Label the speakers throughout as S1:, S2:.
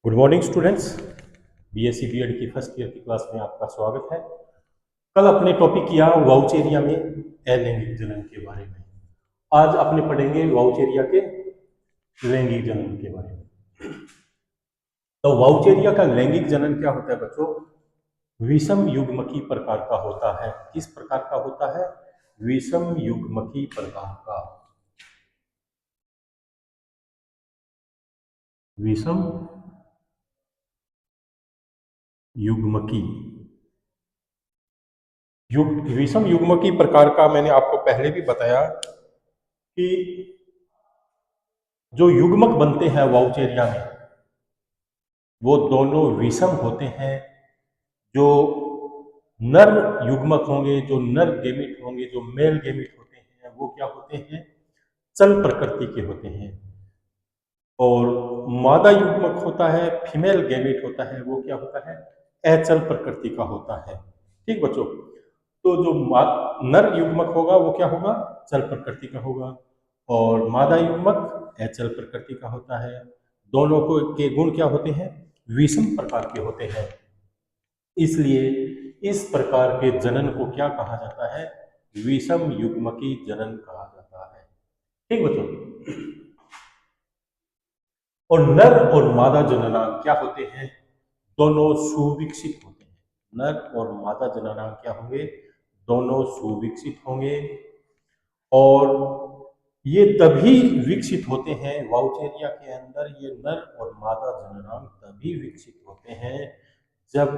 S1: Good morning students. BSc BEd की first year की class में आपका स्वागत है। कल अपने टॉपिक किया वाउचेरिया में अलैंगिक जनन के बारे में। आज अपने पढ़ेंगे वाउचेरिया के लैंगिक जनन के बारे में। तो वाउचेरिया का लैंगिक जनन क्या होता है बच्चों? विषम युग्मकी प्रकार का होता है। किस प्रकार का होता है? विषम युग्मकी प्रकार का। विषम युग्मकी विषम युग्मकी प्रकार का मैंने आपको पहले भी बताया कि जो युग्मक बनते हैं वाउचेरिया में वो दोनों विषम होते हैं। जो नर युग्मक होंगे, जो नर गेमिट होंगे, जो मेल गेमिट होते हैं, वो क्या होते हैं? चल प्रकृति के होते हैं। और मादा युग्मक होता है, फीमेल गेमिट होता है, वो क्या होता है? अचल प्रकृति का होता है। ठीक बच्चों। तो जो नर युग्मक होगा वो क्या होगा? चल प्रकृति का होगा। और मादा युग्मक अचल प्रकृति का होता है। दोनों को के गुण क्या होते हैं? विषम प्रकार के होते हैं। इसलिए इस प्रकार के जनन को क्या कहा जाता है? विषम युग्मकी जनन कहा जाता है। ठीक बच्चों। और नर और मादा जननांग क्या होते हैं? दोनों सुविकसित होते हैं। नर और मादा जननांग क्या होंगे? दोनों सुविकसित होंगे। और ये तभी विकसित होते हैं वाउचेरिया के अंदर, ये नर और मादा जननांग तभी विकसित होते हैं जब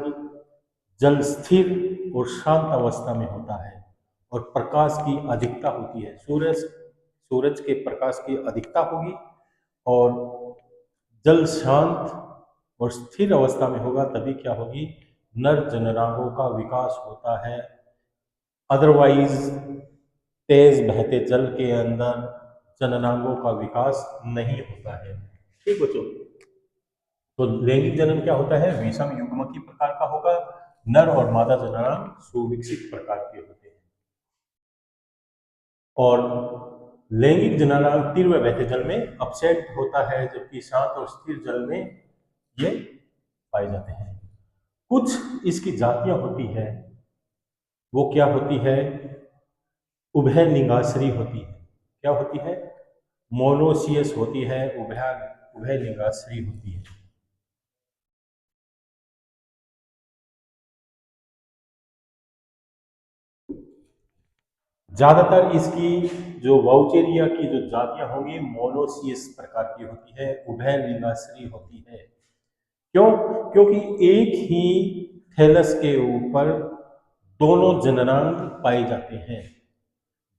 S1: जल स्थिर और शांत अवस्था में होता है और प्रकाश की अधिकता होती है। सूरज के प्रकाश की अधिकता होगी और जल शांत और स्थिर अवस्था में होगा, तभी क्या होगी? नर जननांगों का विकास होता है। अदरवाइज तेज बहते जल के अंदर जननांगों का विकास नहीं होता है। ठीक बच्चों। तो लैंगिक जनन क्या होता है? विषम युग्मकी प्रकार का होगा। नर और मादा जननांग सुविकसित प्रकार के होते हैं। और लैंगिक जननांग तीव्र बहते जल में अपसेट होता है, जबकि शांत और स्थिर जल में ये पाए जाते हैं। कुछ इसकी जातियां होती है, वो क्या होती है? उभय लिंगाश्री होती है। क्या होती है? मोनोसियस होती है, उभय उभय लिंगाश्री होती है। ज्यादातर इसकी जो वाउचेरिया की जो जातियां होंगी मोनोसियस प्रकार की होती है, उभय लिंगाश्री होती है। क्यों? क्योंकि एक ही थैलस के ऊपर दोनों जननांग पाए जाते हैं।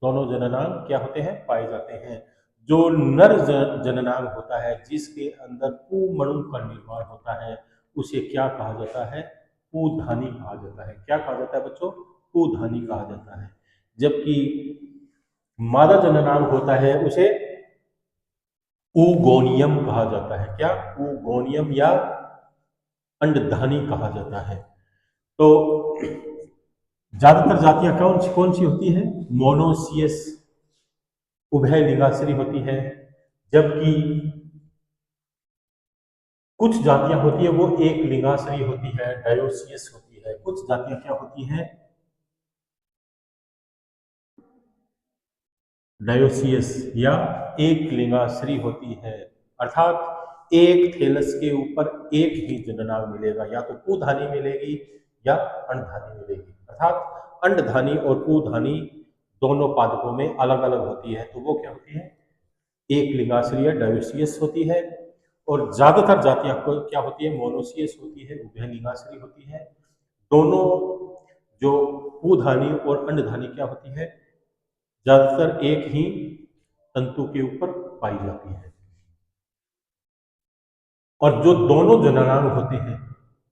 S1: दोनों जननांग क्या होते हैं? पाए जाते हैं। जो नर जननांग होता है, जिसके अंदर पुमणु का निर्माण होता है, उसे क्या कहा जाता है? पुधानी कहा जाता है। क्या कहा जाता है बच्चों? पुधानी कहा जाता है। जबकि मादा जननांग होता है उसे ऊगोनियम कहा जाता है। क्या? ऊगोनियम या अंडधानी कहा जाता है। तो ज्यादातर जातियां कौन सी होती है? मोनोसियस उभय लिंगाश्री होती है। जबकि कुछ जातियां होती है वो एक लिंगाश्री होती है, डायोसियस होती है। कुछ जातियां क्या होती हैं? डायोसियस या एक लिंगाश्री होती है। अर्थात एक थैलस के ऊपर एक ही जननांग मिलेगा, या तो पुधानी मिलेगी या अंडधानी मिलेगी। अर्थात अंडधानी और पुधानी दोनों पादपों में अलग अलग होती है। तो वो क्या होती है? एक लिंगाश्री या डायोसियस होती है। और ज्यादातर जातियां क्या होती है? मोनोसियस होती है, उभय लिंगाश्री होती है। दोनों जो पुधानी और अंडधानी क्या होती है? ज्यादातर एक ही तंतु के ऊपर पाई जाती है। और जो दोनों जननांग होते हैं,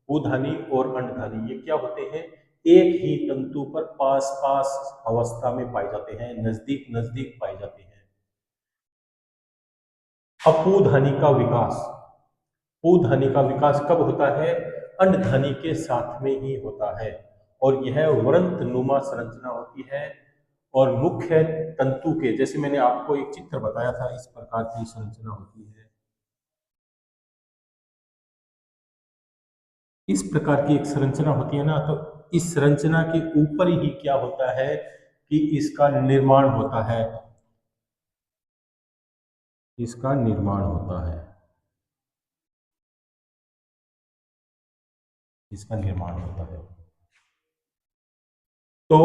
S1: पुधानी और अंडधानी, ये क्या होते हैं? एक ही तंतु पर पास पास अवस्था में पाए जाते हैं, नजदीक नजदीक पाए जाते हैं। अपुधानी का विकास, पुधानी का विकास कब होता है? अंडधानी के साथ में ही होता है। और यह वृंत नुमा संरचना होती है। और मुख्य तंतु के, जैसे मैंने आपको एक चित्र बताया था, इस प्रकार की संरचना होती है। इस प्रकार की एक संरचना होती है ना, तो इस संरचना के ऊपर ही क्या होता है कि इसका निर्माण होता है, इसका निर्माण होता है, इसका निर्माण होता है। तो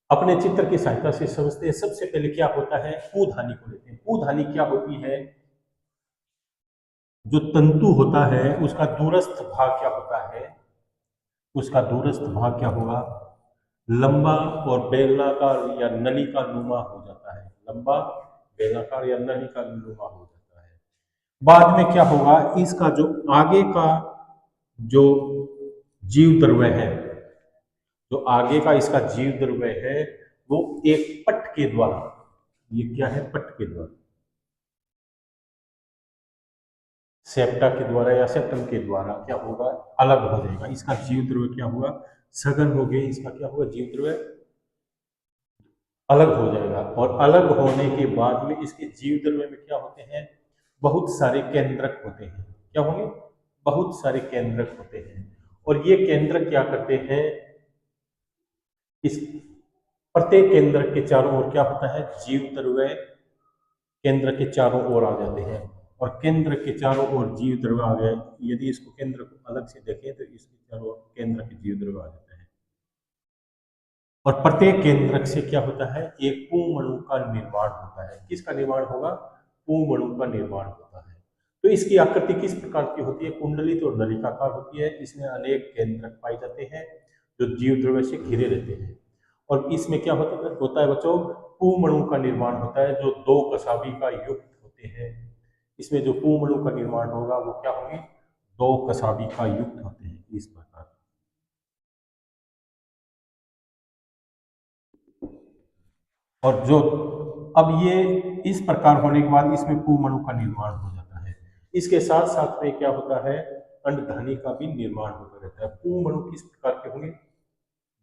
S1: अपने चित्र की सहायता से समझते हैं। सबसे पहले क्या होता है, पूधानी को लेते हैं। पूधानी क्या होती है, जो तंतु होता है उसका दूरस्थ भाग क्या होता है, उसका दूरस्थ भाग क्या होगा, लंबा और बेलनाकार या नलिका नुमा हो जाता है, लंबा बेलनाकार या नलिका नुमा हो जाता है। बाद में क्या होगा, इसका जो आगे का जो जीव द्रव्य है, जो आगे का इसका जीव द्रव्य है, वो एक पट्ट के द्वारा, ये क्या है, पट्ट के द्वारा, सेप्टा के द्वारा या सेप्टम के द्वारा क्या होगा, अलग हो जाएगा। इसका जीव द्रव्य क्या हुआ, सघन हो गए, इसका क्या हुआ, जीव द्रव्य अलग हो जाएगा। और अलग होने के बाद में इसके जीव द्रव्य में क्या होते हैं, बहुत सारे केंद्रक होते हैं। क्या होंगे, बहुत सारे केंद्रक होते हैं। और ये केंद्रक क्या करते हैं, इस प्रत्येक केंद्रक के चारों ओर क्या होता है, जीव द्रव्य केंद्र के चारों ओर आ जाते हैं। और केंद्र के चारों ओर जीव द्रव्य आ गए, यदि इसको केंद्र को अलग से देखें तो इसके चारों ओर केंद्र के जीव द्रव्य आ जाते हैं। और प्रत्येक केंद्रक से क्या होता है, एक पूमणु का निर्माण होता है। किसका निर्माण होगा, पूमणु का निर्माण होता है। तो इसकी आकृति किस प्रकार की होती है, कुंडलित और नलिकाकार होती है। इसमें अनेक केंद्रक पाए जाते हैं जो जीव द्रव्य से घिरे रहते हैं। और इसमें क्या होता है बच्चों, पूमणु का निर्माण होता है, जो दो कसाबी का युक्त होते हैं। इसमें जो पूमणु का निर्माण होगा वो क्या होंगे, दो कसाबी का युक्त होते हैं, इस प्रकार। और जो अब ये इस प्रकार होने के बाद इसमें पूमणु का निर्माण हो जाता है। इसके साथ साथ में क्या होता है, अंडधानी का भी निर्माण होता रहता है। पूमणु किस प्रकार के होंगे,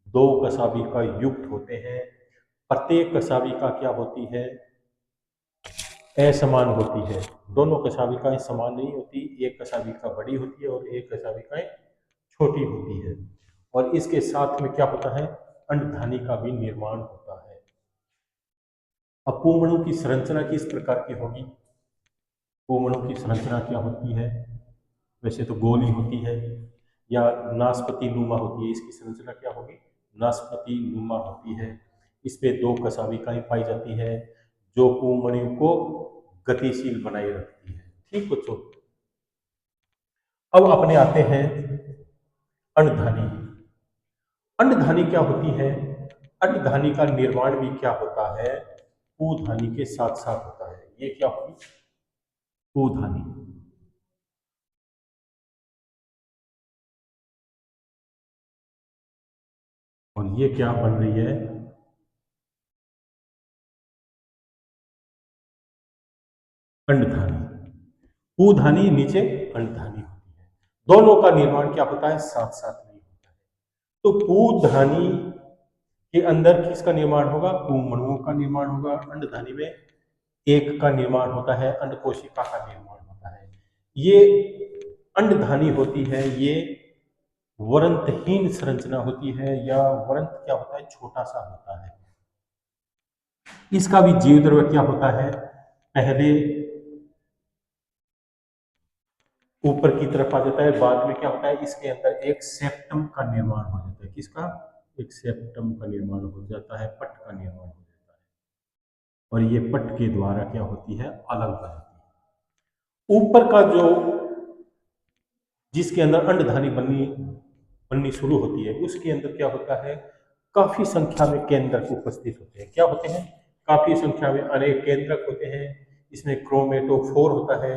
S1: दो कसाबी का युक्त होते हैं। प्रत्येक कसाबी का क्या होती है, असमान होती है। दोनों कसाबिकाएं समान नहीं होती, एक कसाबिका बड़ी होती है और एक कसाबिकाएं छोटी होती है। और इसके साथ में क्या होता है, अंडधानी का भी निर्माण होता है। अब पूमणु की संरचना किस प्रकार की होगी, पूमणु की संरचना क्या होती है, वैसे तो गोली होती है या नासपति नुमा होती है। इसकी संरचना क्या होगी, नासपति नुमा होती है। इस पे दो कसाबिकाएं पाई जाती है जो पूमणु को गतिशील बनाए रखती है। ठीक बच्चों, अब अपने आते हैं अंडधानी। अंडधानी क्या होती है, अंडधानी का निर्माण भी क्या होता है, पूधानी के साथ साथ होता है। ये क्या होगी, पूधानी। और ये क्या बन रही है, अंडधानी। पूधानी नीचे अंडधानी होती है, दोनों का निर्माण क्या होता है, साथ साथ नहीं होता है। तो पूधानी के अंदर किसका निर्माण होगा, पूमणुओं का निर्माण होगा। अंडधानी में एक का निर्माण होता है, अंडकोशिका का निर्माण होता है। ये अंडधानी होती है, ये वरंतहीन संरचना होती है, या वरंत क्या होता है, छोटा सा होता है। इसका भी जीव द्रव्य क्या होता है, पहले ऊपर की तरफ आ जाता है, बाद में क्या होता है, इसके अंदर एक सेप्टम का निर्माण हो जाता है। किसका, एक सेप्टम का निर्माण हो जाता है, पट का निर्माण हो जाता है। और ये पट के द्वारा क्या होती है, अलग हो जाती है। ऊपर का जो, जिसके अंदर अंडधानी बननी बननी शुरू होती है, उसके अंदर क्या होता है, काफी संख्या में केंद्रक उपस्थित होते हैं। क्या होते हैं, काफी संख्या में अनेक केंद्रक होते हैं। इसमें क्रोमेटोफोर होता है,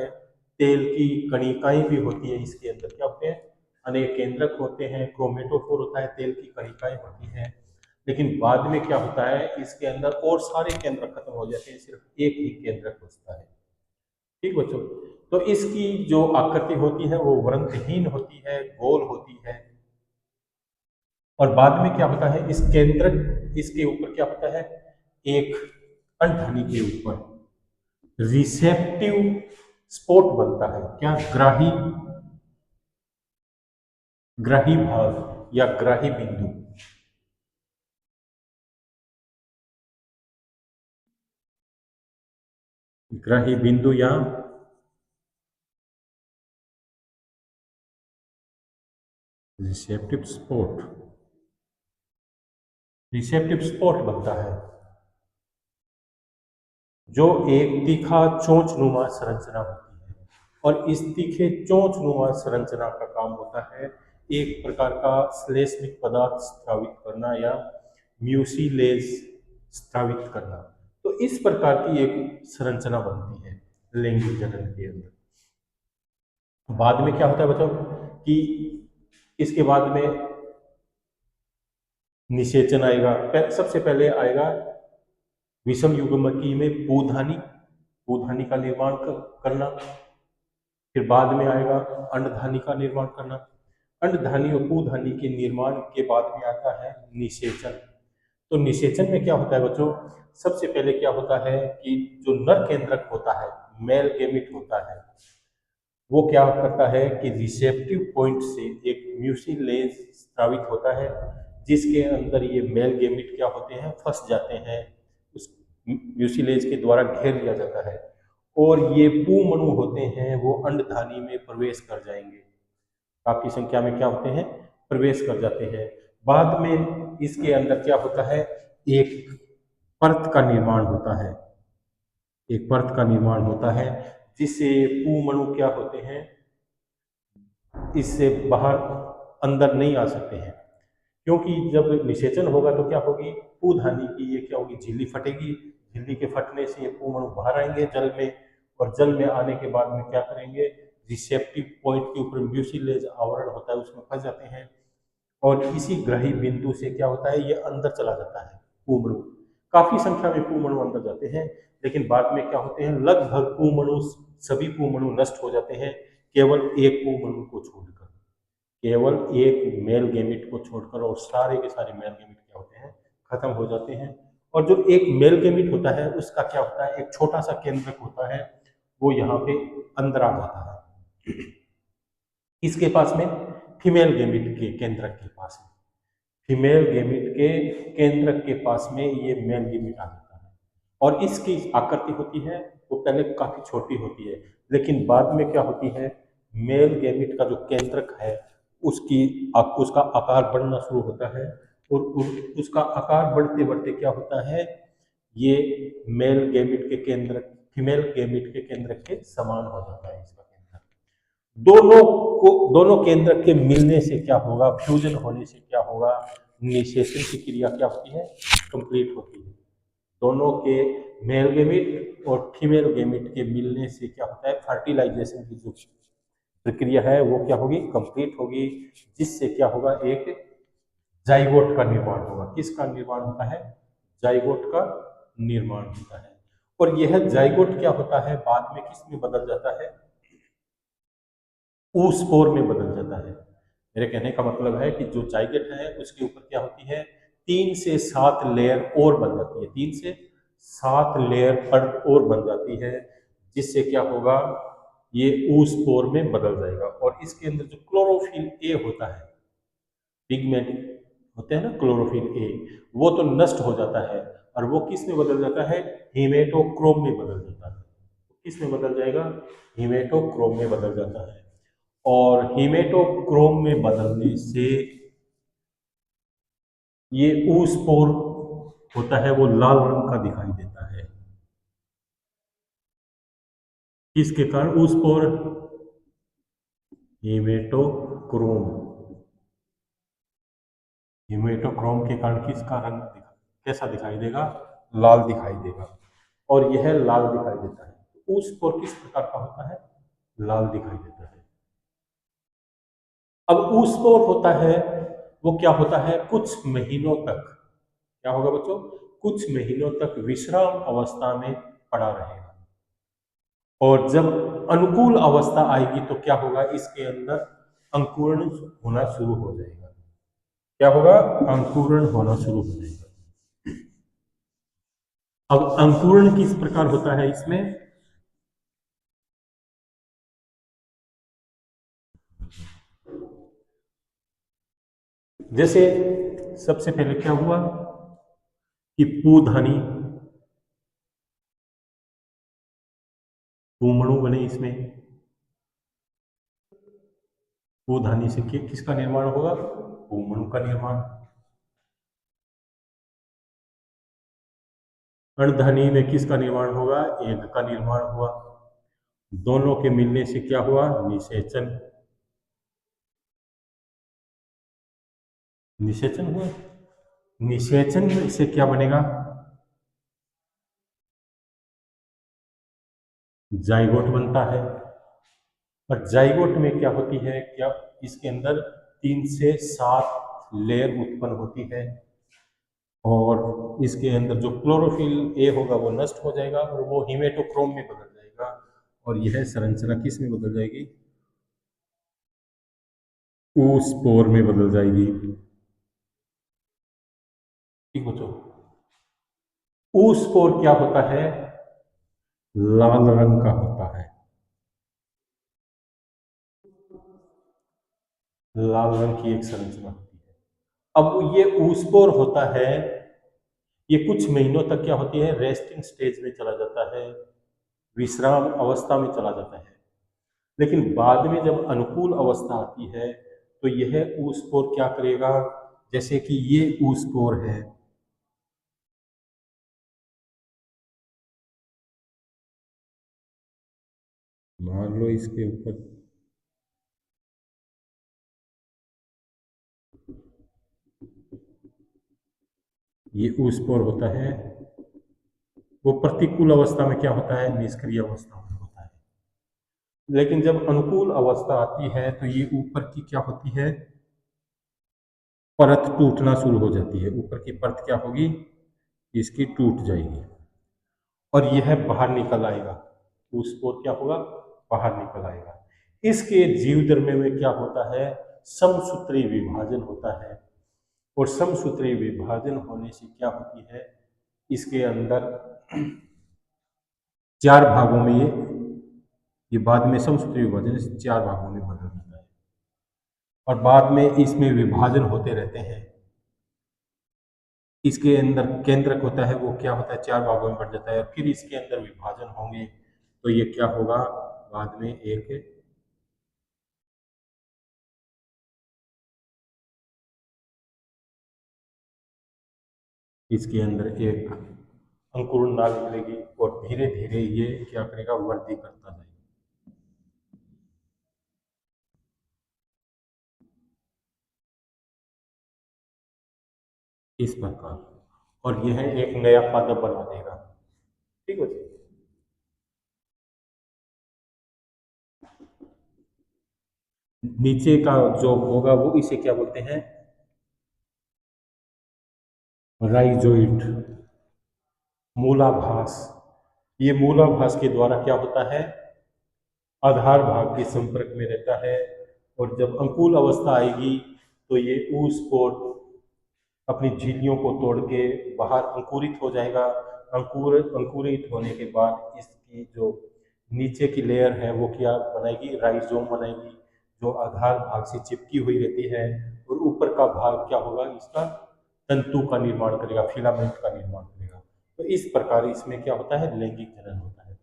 S1: तेल की कणिकाएं भी होती है। इसके अंदर क्या होते हैं, अनेक केंद्रक होते हैं, क्रोमेटोफोर होता है, तेल की कणिकाएं होती हैं। लेकिन बाद में क्या होता है, इसके अंदर और सारे केंद्रक खत्म हो जाते हैं, सिर्फ एक ही केंद्रक बचता है। ठीक बच्चों, तो इसकी जो आकृति होती है वो वृंतहीन होती है, गोल होती है। और बाद में क्या होता है, इस केंद्रक, इसके ऊपर क्या होता है, एक अंडधानी के ऊपर रिसेप्टिव स्पॉट बनता है। क्या, ग्राही ग्राही भाग या ग्राही बिंदु, ग्राही बिंदु या रिसेप्टिव स्पॉट, रिसेप्टिव स्पॉट बनता है जो एक तीखा चोंचनुमा संरचना होती है। और इस तीखे चोंचनुमा संरचना का काम होता है एक प्रकार का श्लेष्मिक पदार्थ स्रावित करना या म्यूसिलेज स्रावित करना। तो इस प्रकार की एक संरचना बनती है लैंगिक जनन के अंदर। बाद में क्या होता है बच्चों कि इसके बाद में निषेचन आएगा। सबसे पहले आएगा विषम युग्मकी में पूधानी, पूधानी का निर्माण करना। फिर बाद में आएगा अंडधानी का निर्माण करना। अंडधानी और पूधानी के निर्माण के बाद में आता है निषेचन। तो निषेचन में क्या होता है बच्चों, सबसे पहले क्या होता है कि जो नर केंद्रक होता है, मेल गेमिट होता है, वो क्या करता है कि रिसेप्टिव पॉइंट से एक म्यूसिलेज स्रावित होता है जिसके अंदर ये मेल गेमिट क्या होते हैं, फंस जाते हैं, उस म्यूसिलेज के द्वारा घेर लिया जाता है और ये पूमणु होते हैं वो अंडधानी में प्रवेश कर जाएंगे। काफी संख्या में क्या होते हैं, प्रवेश कर जाते हैं। बाद में इसके अंदर क्या होता है, एक परत का निर्माण होता है, एक परत का निर्माण होता है जिससे पूमणु क्या होते हैं, इससे बाहर अंदर नहीं आ सकते हैं। क्योंकि जब निषेचन होगा तो क्या होगी, पूधानी की ये क्या होगी, झिल्ली फटेगी। झिल्ली के फटने से ये पूमणु बाहर आएंगे जल में, और जल में आने के बाद में क्या करेंगे, रिसेप्टिव पॉइंट के ऊपर म्यूसिलेज आवरण होता है उसमें फंस जाते हैं और इसी ग्रही बिंदु से क्या होता है, ये अंदर चला जाता है पूमणु। काफी संख्या में पूमणु अंदर जाते हैं, लेकिन बाद में क्या होते हैं, लगभग पूमणु, सभी पूमणु नष्ट हो जाते हैं केवल एक पूमणु को छोड़कर, केवल एक मेल गेमिट को छोड़कर, और सारे के सारे मेल गेमिट क्या होते हैं, खत्म हो जाते हैं। और जो एक मेल गेमिट होता है उसका क्या होता है, एक छोटा सा केंद्रक होता है, वो यहाँ पे अंदर आ जाता है। इसके पास में फीमेल गेमिट के केंद्रक के पास में, फीमेल गेमिट के केंद्रक के पास में ये मेल गेमिट आ जाता है। और इसकी आकृति होती है वो पहले काफी छोटी होती है, लेकिन बाद में क्या होती है, मेल गेमिट का जो केंद्रक है उसकी उसका आकार बढ़ना शुरू होता है और उसका आकार बढ़ते बढ़ते क्या होता है, ये मेल गेमिट के केंद्र, फीमेल गेमिट के केंद्र के समान हो जाता है इसका केंद्र। दोनों को, दोनों केंद्र के मिलने से क्या होगा, फ्यूजन होने से क्या होगा, निषेचन की क्रिया क्या होती है, कंप्लीट होती है। दोनों के मेल गेमिट और फीमेल गेमिट के मिलने से क्या होता है, फर्टिलाइजेशन की जो प्रक्रिया है वो क्या होगी, कंप्लीट होगी, जिससे क्या होगा, एक जाइगोट का निर्माण होगा। किसका निर्माण होता है, जाइगोट का निर्माण होता है। और यह जाइगोट क्या होता है, बाद में किस में बदल जाता है, oospore में बदल जाता है। मेरे कहने का मतलब है कि जो जाइगोट है उसके ऊपर क्या होती है, 3 से 7 लेयर और बन जाती है, 3 से 7 लेयर पर और बन जाती है, जिससे क्या होगा, ये oospore में बदल जाएगा। और इसके अंदर जो क्लोरोफिल ए होता है, पिगमेंट होते हैं ना क्लोरोफिल ए, वो तो नष्ट हो जाता है और वो किस में बदल जाता है, हीमेटोक्रोम में बदल जाता है। किस में बदल जाएगा, हीमेटोक्रोम में बदल जाता है। और हीमेटोक्रोम में बदलने से ये oospore होता है वो लाल रंग का दिखाई देता है। किसके कारण, oospore, हीमेटोक्रोम, हीमेटोक्रोम के कारण किसका रंग कैसा दिखाई देगा, लाल दिखाई देगा। और यह लाल दिखाई देता है। oospore किस प्रकार का होता है, लाल दिखाई देता है। अब oospore होता है वो क्या होता है, कुछ महीनों तक क्या होगा बच्चों, कुछ महीनों तक विश्राम अवस्था में पड़ा रहेगा। और जब अनुकूल अवस्था आएगी तो क्या होगा, इसके अंदर अंकुरण होना शुरू हो जाएगा। क्या होगा, अंकुरण होना शुरू हो जाएगा। अब अंकुरण किस प्रकार होता है इसमें, जैसे सबसे पहले क्या हुआ कि पूधानी पूमणु बने इसमें। पूधानी से किसका निर्माण होगा? पूमणु का निर्माण। अणधानी में किसका निर्माण होगा? एक का निर्माण हुआ। दोनों के मिलने से क्या हुआ? निषेचन। निषेचन हुआ। निषेचन से क्या बनेगा? जाइगोट बनता है। और जाइगोट में क्या होती है? क्या इसके अंदर 3 से 7 लेयर उत्पन्न होती है और इसके अंदर जो क्लोरोफिल ए होगा वो नष्ट हो जाएगा और वो हिमेटोक्रोम में बदल जाएगा और यह संरचना किस में बदल जाएगी? ऊस्पोर में बदल जाएगी। ठीक बच्चों, ऊस्पोर क्या होता है? लाल रंग का होता है। लाल रंग की एक संरचना होती है। अब ये ऊस्पोर होता है, ये कुछ महीनों तक क्या होती है? रेस्टिंग स्टेज में चला जाता है, विश्राम अवस्था में चला जाता है। लेकिन बाद में जब अनुकूल अवस्था आती है तो यह ऊस्पोर क्या करेगा? जैसे कि ये ऊस्पोर है, मान लो इसके ऊपर ये ऊस्पोर होता है, वो प्रतिकूल अवस्था में क्या होता है? निष्क्रिय अवस्था में होता है। लेकिन जब अनुकूल अवस्था आती है तो ये ऊपर की क्या होती है? परत टूटना शुरू हो जाती है। ऊपर की परत क्या होगी? इसकी टूट जाएगी और यह बाहर निकल आएगा। ऊस्पोर क्या होगा? बाहर निकल आएगा। इसके जीवधर्म में क्या होता है? समसूत्री विभाजन होता है और समसूत्री विभाजन होने से क्या होती है? इसके अंदर 4 भागों में ये बाद में समसूत्री विभाजन से 4 भागों में बदल जाता है और बाद में इसमें विभाजन होते रहते हैं। इसके अंदर केंद्रक होता है, वो क्या होता है? 4 भागों में बढ़ जाता है और फिर इसके अंदर विभाजन होंगे तो ये क्या होगा? बाद में एक इसके अंदर एक अंकुरण नाल मिलेगी और धीरे धीरे ये क्या करेगा? वृद्धि करता जाएगा। इस प्रकार और यह एक नया पादप बना देगा। ठीक है जी। नीचे का जो होगा वो इसे क्या बोलते हैं? राइजोइड, मूलाभास। ये मूलाभास के द्वारा क्या होता है? आधार भाग के संपर्क में रहता है और जब अंकुल अवस्था आएगी तो ये ऊस्पोर अपनी झिल्लियों को तोड़ के बाहर अंकुरित हो जाएगा। अंकुरित होने के बाद इसकी जो नीचे की लेयर है वो क्या बनाएगी? राइजोम बनाएगी जो आधार भाग से चिपकी हुई रहती है और ऊपर का भाग क्या होगा? इसका तंतु का निर्माण करेगा, फिलामेंट का निर्माण करेगा। तो इस प्रकार इसमें क्या होता है? लैंगिक जनन होता है।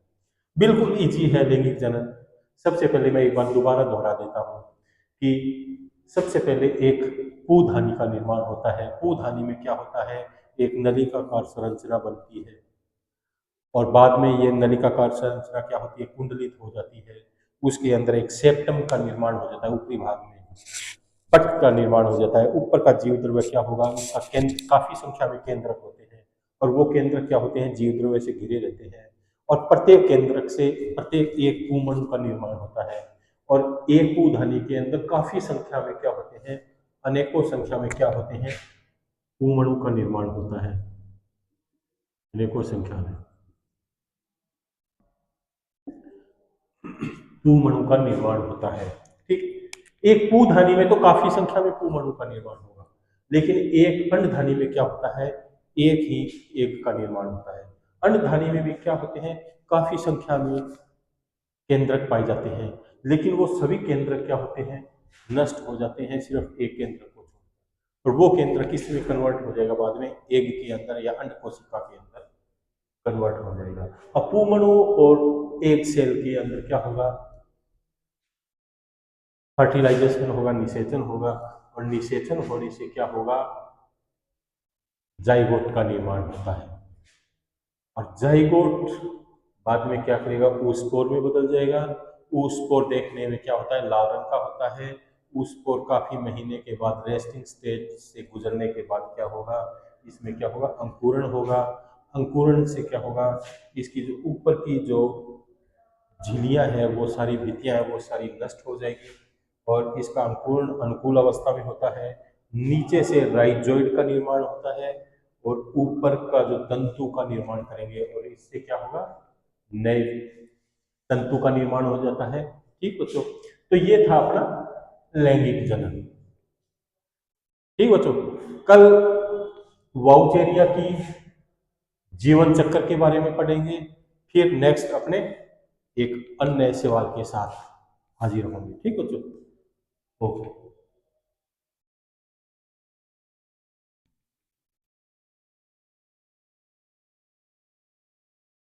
S1: बिल्कुल इजी है लैंगिक जनन। सबसे पहले मैं एक बार दोबारा दोहरा देता हूँ कि सबसे पहले एक पूधानी का निर्माण होता है। पूधानी में क्या होता है? एक नलिकाकार संरचना बनती है और बाद में ये नलिकाकार संरचना क्या होती है? कुंडलित हो जाती है। उसके अंदर एक सेप्टम का निर्माण हो जाता है, ऊपरी भाग में पट का निर्माण हो जाता है। ऊपर का जीव द्रव्य क्या होगा? उसका केंद्र, काफी संख्या में केंद्रक होते हैं और वो केंद्रक क्या होते हैं? जीव द्रव्य से घिरे रहते हैं और प्रत्येक केंद्रक से प्रत्येक एक पूमणु का निर्माण होता है और एक पूधानी के अंदर काफी संख्या में क्या होते हैं? अनेकों संख्या में क्या होते हैं? पूमणु का निर्माण होता है, अनेकों संख्या में पूमणु का निर्माण होता है। ठीक, एक पूधानी में तो काफी संख्या में पूमणु का निर्माण होगा, लेकिन एक अंडधानी में क्या होता है? एक ही एक का निर्माण होता है। अंडधानी में भी क्या होते हैं? काफी संख्या में केंद्रक पाए जाते हैं, लेकिन वो सभी केंद्रक क्या होते हैं? नष्ट हो जाते हैं, सिर्फ एक केंद्रक को छोड़। और वो केंद्र किस में कन्वर्ट हो जाएगा बाद में, एग के अंदर या अंड कोशिका के अंदर कन्वर्ट हो जाएगा। अब पुंमणु और एग सेल के अंदर क्या होगा, फर्टिलाइजेशन होगा, निषेचन होगा, और निषेचन होने से क्या होगा, जाइगोट का निर्माण होता है। और जाइगोट बाद में क्या करेगा, oospore में बदल जाएगा। oospore देखने में क्या होता है, लाल रंग का होता है। oospore काफी महीने के बाद रेस्टिंग स्टेज से गुजरने के बाद क्या होगा, इसमें क्या होगा, अंकुरण होगा। अंकुरण से क्या होगा, इसकी जो ऊपर की जो झिल्लियां हैं वो सारी, भित्तियां हैं वो सारी नष्ट हो जाएगी, और इसका अंकुरण अनुकूल अवस्था में होता है। नीचे से राइजोइड का निर्माण होता है, और ऊपर का जो तंतु का निर्माण करेंगे, और इससे क्या होगा, नए तंतु का निर्माण हो जाता है। ठीक बच्चों, तो ये था अपना लैंगिक जनन। ठीक बच्चों, कल वाउचेरिया की जीवन चक्र के बारे में पढ़ेंगे, फिर नेक्स्ट अपने एक अन्य सवाल के साथ हाजिर होंगे। ठीक बच्चों, ओके।